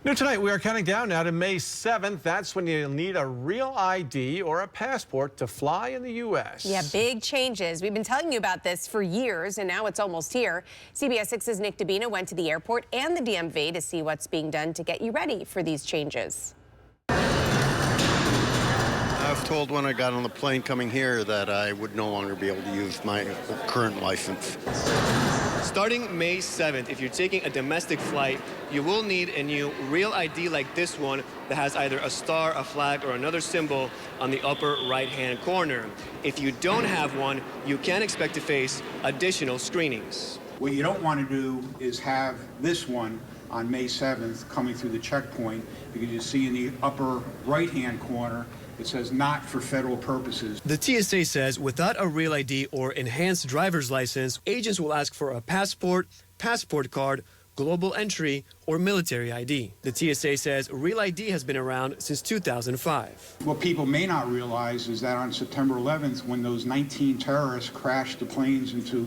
New tonight, we are counting down now to May 7th. That's when you'll need a real ID or a passport to fly in the U.S. Yeah, big changes. We've been telling you about this for years, and now it's almost here. CBS 6's Nick Dabina went to the airport and the DMV to see what's being done to get you ready for these changes. I was told when I got on the plane coming here that I would no longer be able to use my current license. Starting May 7th, if you're taking a domestic flight, you will need a new real ID like this one that has either a star, a flag, or another symbol on the upper right-hand corner. If you don't have one, you can expect to face additional screenings. What you don't want to do is have this one on May 7th coming through the checkpoint, because you see in the upper right-hand corner, it says not for federal purposes. The TSA says without a real ID or enhanced driver's license, agents will ask for a passport, passport card, global entry, or military ID. The TSA says real ID has been around since 2005. What people may not realize is that on September 11th, when those 19 terrorists crashed the planes into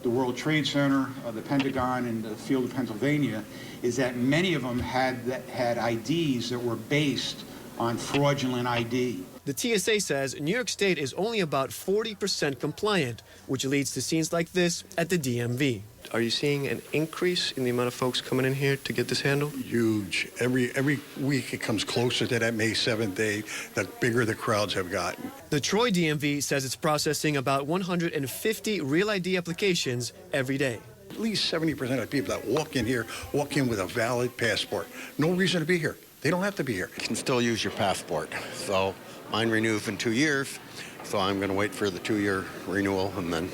the World Trade Center, the Pentagon, and the field of Pennsylvania, is that many of them had IDs that were based on fraudulent ID. The TSA says New York State is only about 40% compliant, which leads to scenes like this at the DMV. Are you seeing an increase in the amount of folks coming in here to get this handled? Huge. Every week it comes closer to that May 7th day, the bigger the crowds have gotten. The Troy DMV says it's processing about 150 real ID applications every day. At least 70% of people that walk in here walk in with a valid passport. No reason to be here. They don't have to be here. You can still use your passport. So mine renews in 2 years. So I'm going to wait for the 2-year renewal and then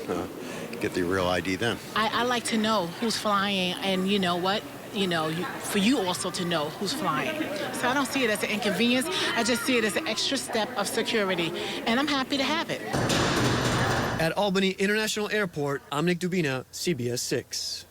get the real ID then. I like to know who's flying, and you know what? For you also to know who's flying. So I don't see it as an inconvenience. I just see it as an extra step of security, and I'm happy to have it. At Albany International Airport, I'm Nick Dabina, CBS 6.